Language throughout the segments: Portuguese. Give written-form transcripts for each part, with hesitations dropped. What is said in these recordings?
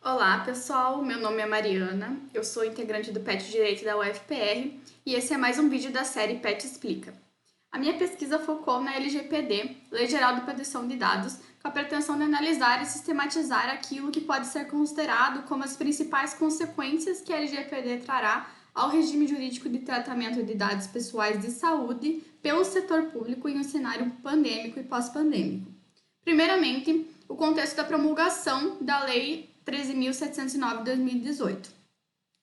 Olá, pessoal. Meu nome é Mariana, eu sou integrante do PET Direito da UFPR e esse é mais um vídeo da série PET Explica. A minha pesquisa focou na LGPD, Lei Geral de Proteção de Dados, com a pretensão de analisar e sistematizar aquilo que pode ser considerado como as principais consequências que a LGPD trará ao regime jurídico de tratamento de dados pessoais de saúde pelo setor público em um cenário pandêmico e pós-pandêmico. Primeiramente, o contexto da promulgação da Lei 13.709 de 2018.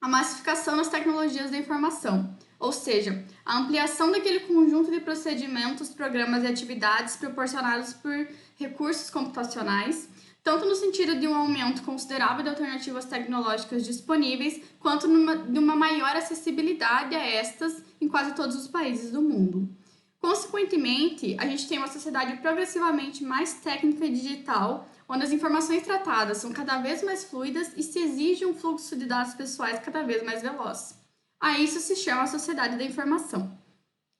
A massificação das tecnologias da informação, ou seja, a ampliação daquele conjunto de procedimentos, programas e atividades proporcionados por recursos computacionais, tanto no sentido de um aumento considerável de alternativas tecnológicas disponíveis, quanto de uma maior acessibilidade a estas em quase todos os países do mundo. Consequentemente, a gente tem uma sociedade progressivamente mais técnica e digital, onde as informações tratadas são cada vez mais fluidas e se exige um fluxo de dados pessoais cada vez mais veloz. A isso se chama a sociedade da informação.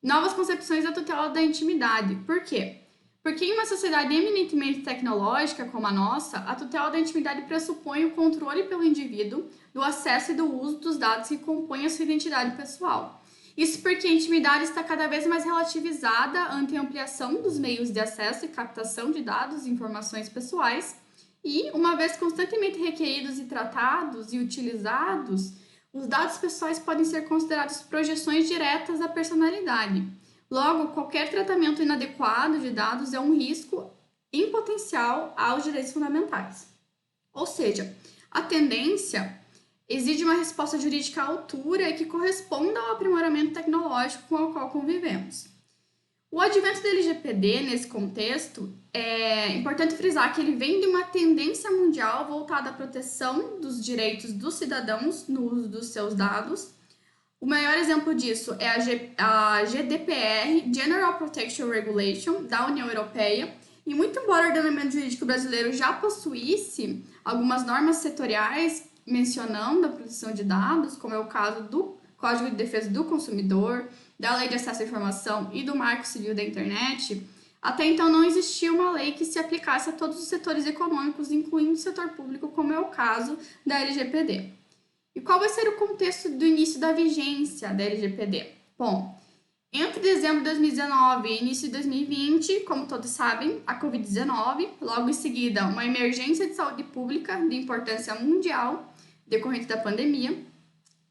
Novas concepções da tutela da intimidade. Por quê? Porque em uma sociedade eminentemente tecnológica como a nossa, a tutela da intimidade pressupõe o controle pelo indivíduo do acesso e do uso dos dados que compõem a sua identidade pessoal. Isso porque a intimidade está cada vez mais relativizada ante a ampliação dos meios de acesso e captação de dados e informações pessoais e, uma vez constantemente requeridos e tratados e utilizados, os dados pessoais podem ser considerados projeções diretas da personalidade. Logo, qualquer tratamento inadequado de dados é um risco em potencial aos direitos fundamentais. Ou seja, a tendência exige uma resposta jurídica à altura e que corresponda ao aprimoramento tecnológico com o qual convivemos. O advento da LGPD, nesse contexto, é importante frisar que ele vem de uma tendência mundial voltada à proteção dos direitos dos cidadãos no uso dos seus dados. O maior exemplo disso é a GDPR, General Protection Regulation, da União Europeia, e muito embora o ordenamento jurídico brasileiro já possuísse algumas normas setoriais mencionando a proteção de dados, como é o caso do Código de Defesa do Consumidor, da Lei de Acesso à Informação e do Marco Civil da Internet, até então não existia uma lei que se aplicasse a todos os setores econômicos, incluindo o setor público, como é o caso da LGPD. E qual vai ser o contexto do início da vigência da LGPD? Bom, entre dezembro de 2019 e início de 2020, como todos sabem, a Covid-19, logo em seguida uma emergência de saúde pública de importância mundial, decorrente da pandemia,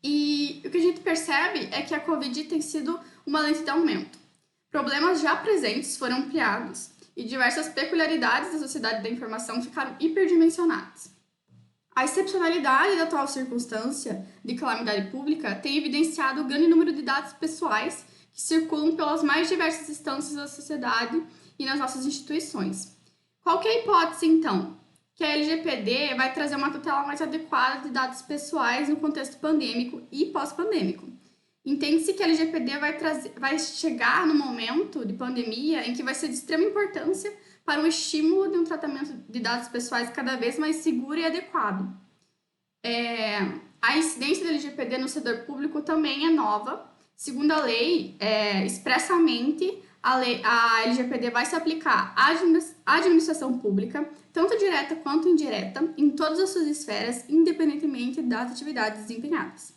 e o que a gente percebe é que a Covid tem sido uma lente de aumento. Problemas já presentes foram ampliados e diversas peculiaridades da sociedade da informação ficaram hiperdimensionadas. A excepcionalidade da atual circunstância de calamidade pública tem evidenciado o grande número de dados pessoais que circulam pelas mais diversas instâncias da sociedade e nas nossas instituições. Qual que é a hipótese, então? Que a LGPD vai trazer uma tutela mais adequada de dados pessoais no contexto pandêmico e pós-pandêmico. Entende-se que a LGPD vai chegar no momento de pandemia em que vai ser de extrema importância para o estímulo de um tratamento de dados pessoais cada vez mais seguro e adequado. A incidência da LGPD no setor público também é nova. Segundo a lei, expressamente, a LGPD vai se aplicar à administração pública, tanto direta quanto indireta, em todas as suas esferas, independentemente das atividades desempenhadas.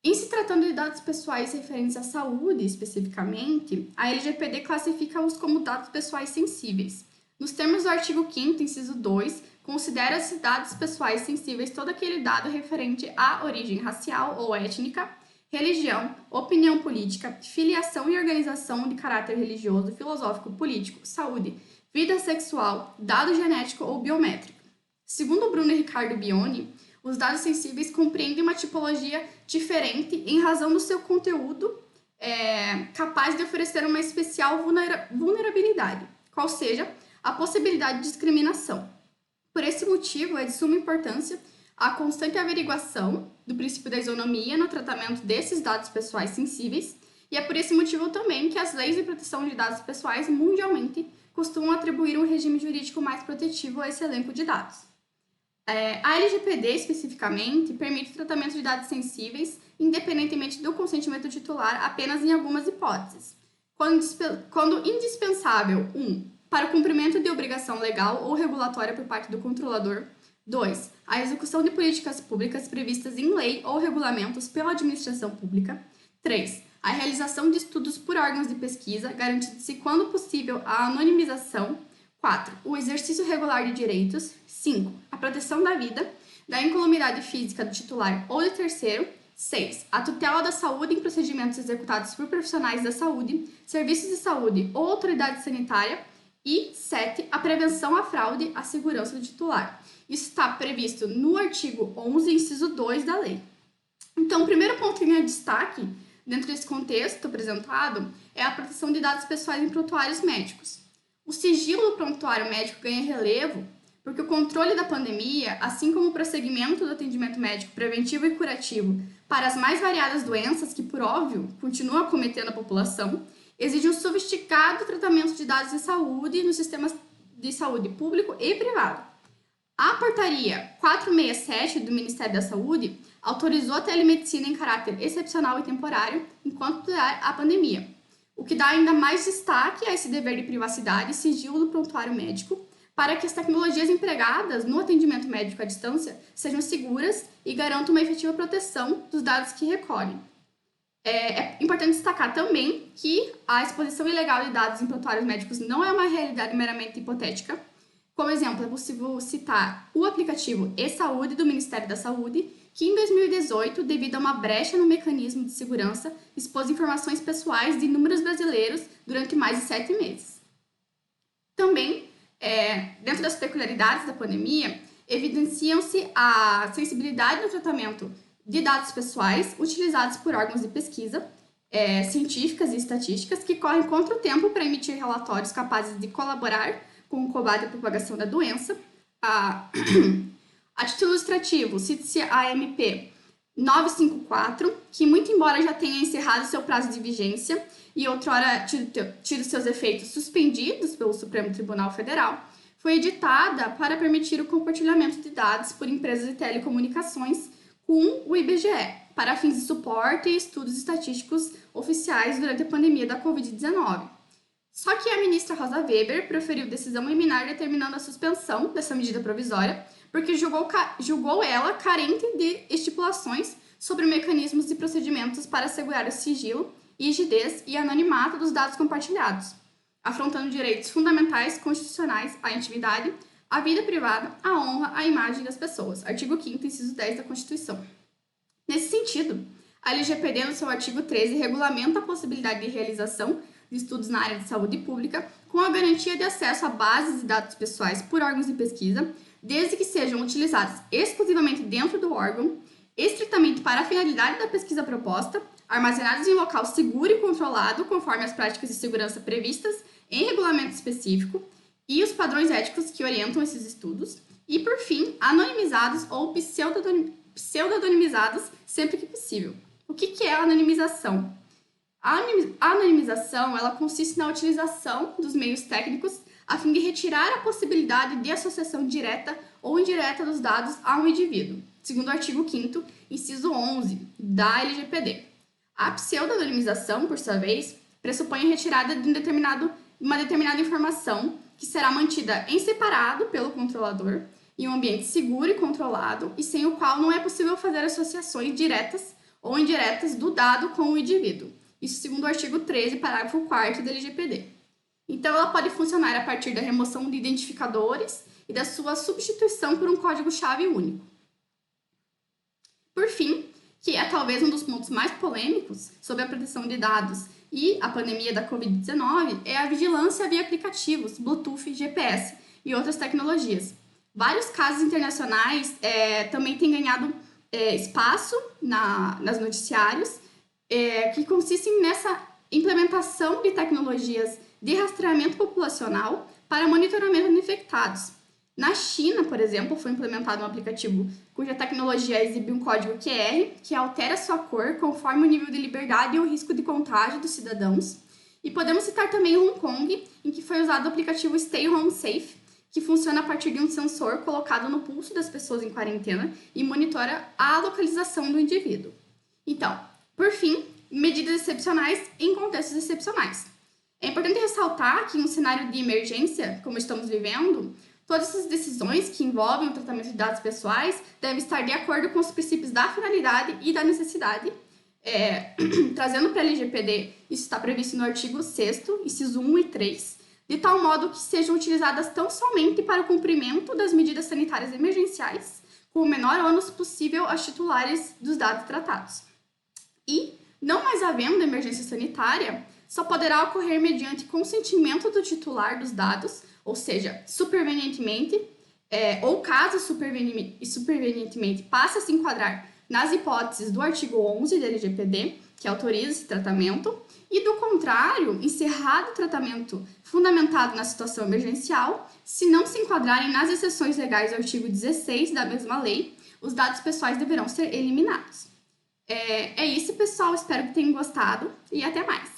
Em se tratando de dados pessoais referentes à saúde, especificamente, a LGPD classifica-os como dados pessoais sensíveis. Nos termos do artigo 5º, inciso 2, considera-se dados pessoais sensíveis todo aquele dado referente à origem racial ou étnica, religião, opinião política, filiação e organização de caráter religioso, filosófico, político, saúde, vida sexual, dado genético ou biométrico. Segundo Bruno e Ricardo Bioni, os dados sensíveis compreendem uma tipologia diferente em razão do seu conteúdo capaz de oferecer uma especial vulnerabilidade, qual seja a possibilidade de discriminação. Por esse motivo, é de suma importância a constante averiguação do princípio da isonomia no tratamento desses dados pessoais sensíveis, e é por esse motivo também que as leis de proteção de dados pessoais mundialmente costumam atribuir um regime jurídico mais protetivo a esse elenco de dados. A LGPD, especificamente, permite o tratamento de dados sensíveis, independentemente do consentimento titular, apenas em algumas hipóteses. Quando indispensável, para o cumprimento de obrigação legal ou regulatória por parte do controlador, 2. A execução de políticas públicas previstas em lei ou regulamentos pela administração pública. 3. A realização de estudos por órgãos de pesquisa, garantindo-se, quando possível, a anonimização. 4. O exercício regular de direitos. 5. A proteção da vida, da incolumidade física do titular ou de terceiro. 6. A tutela da saúde em procedimentos executados por profissionais da saúde, serviços de saúde ou autoridade sanitária. E 7. A prevenção à fraude à segurança do titular. Isso está previsto no artigo 11, inciso 2 da lei. Então, o primeiro ponto que ganha destaque dentro desse contexto apresentado é a proteção de dados pessoais em prontuários médicos. O sigilo do prontuário médico ganha relevo porque o controle da pandemia, assim como o prosseguimento do atendimento médico preventivo e curativo para as mais variadas doenças que, por óbvio, continuam acometendo a população, exige um sofisticado tratamento de dados de saúde nos sistemas de saúde público e privado. A portaria 467 do Ministério da Saúde autorizou a telemedicina em caráter excepcional e temporário enquanto durar a pandemia, o que dá ainda mais destaque a esse dever de privacidade e sigilo do prontuário médico, para que as tecnologias empregadas no atendimento médico à distância sejam seguras e garantam uma efetiva proteção dos dados que recolhem. É importante destacar também que a exposição ilegal de dados em prontuários médicos não é uma realidade meramente hipotética. Como exemplo, é possível citar o aplicativo e-Saúde do Ministério da Saúde, que em 2018, devido a uma brecha no mecanismo de segurança, expôs informações pessoais de inúmeros brasileiros durante mais de 7 meses. Também, dentro das peculiaridades da pandemia, evidenciam-se a sensibilidade no tratamento de dados pessoais utilizados por órgãos de pesquisa, científicas e estatísticas que correm contra o tempo para emitir relatórios capazes de colaborar com o combate à propagação da doença. A título ilustrativo, cite-se a MP 954, que muito embora já tenha encerrado seu prazo de vigência e outrora tido seus efeitos suspendidos pelo Supremo Tribunal Federal, foi editada para permitir o compartilhamento de dados por empresas de telecomunicações com o IBGE, para fins de suporte e estudos estatísticos oficiais durante a pandemia da Covid-19. Só que a ministra Rosa Weber proferiu decisão liminar determinando a suspensão dessa medida provisória, porque julgou ela carente de estipulações sobre mecanismos e procedimentos para assegurar o sigilo, rigidez e anonimato dos dados compartilhados, afrontando direitos fundamentais constitucionais à intimidade, à vida privada, à honra, à imagem das pessoas. Artigo 5º, inciso 10 da Constituição. Nesse sentido, a LGPD, no seu artigo 13, regulamenta a possibilidade de realização de estudos na área de saúde pública com a garantia de acesso a bases de dados pessoais por órgãos de pesquisa, desde que sejam utilizados exclusivamente dentro do órgão, estritamente para a finalidade da pesquisa proposta, armazenados em local seguro e controlado, conforme as práticas de segurança previstas em regulamento específico e os padrões éticos que orientam esses estudos, e, por fim, anonimizados ou pseudo-anonimizados sempre que possível. O que é a anonimização? A anonimização ela consiste na utilização dos meios técnicos a fim de retirar a possibilidade de associação direta ou indireta dos dados a um indivíduo, segundo o artigo 5º, inciso 11 da LGPD. A pseudo-anonimização, por sua vez, pressupõe a retirada de uma determinada informação que será mantida em separado pelo controlador, em um ambiente seguro e controlado, e sem o qual não é possível fazer associações diretas ou indiretas do dado com o indivíduo. Isso segundo o artigo 13, parágrafo 4º da LGPD. Então, ela pode funcionar a partir da remoção de identificadores e da sua substituição por um código-chave único. Por fim, que é talvez um dos pontos mais polêmicos sobre a proteção de dados e a pandemia da Covid-19, é a vigilância via aplicativos, Bluetooth, GPS e outras tecnologias. Vários casos internacionais também têm ganhado espaço nos noticiários, que consistem nessa implementação de tecnologias de rastreamento populacional para monitoramento de infectados. Na China, por exemplo, foi implementado um aplicativo cuja tecnologia exibe um código QR que altera sua cor conforme o nível de liberdade e o risco de contágio dos cidadãos. E podemos citar também Hong Kong, em que foi usado o aplicativo Stay Home Safe, que funciona a partir de um sensor colocado no pulso das pessoas em quarentena e monitora a localização do indivíduo. Então, por fim, medidas excepcionais em contextos excepcionais. É importante ressaltar que em um cenário de emergência, como estamos vivendo, Todas essas decisões que envolvem o tratamento de dados pessoais devem estar de acordo com os princípios da finalidade e da necessidade. Trazendo para a LGPD, isso está previsto no artigo 6º, inciso 1 e 3, de tal modo que sejam utilizadas tão somente para o cumprimento das medidas sanitárias emergenciais, com o menor ônus possível aos titulares dos dados tratados. E, não mais havendo emergência sanitária, só poderá ocorrer mediante consentimento do titular dos dados, ou seja, supervenientemente, ou caso supervenientemente passe a se enquadrar nas hipóteses do artigo 11 da LGPD, que autoriza esse tratamento, e do contrário, encerrado o tratamento fundamentado na situação emergencial, se não se enquadrarem nas exceções legais do artigo 16 da mesma lei, os dados pessoais deverão ser eliminados. É isso, pessoal. Espero que tenham gostado e até mais.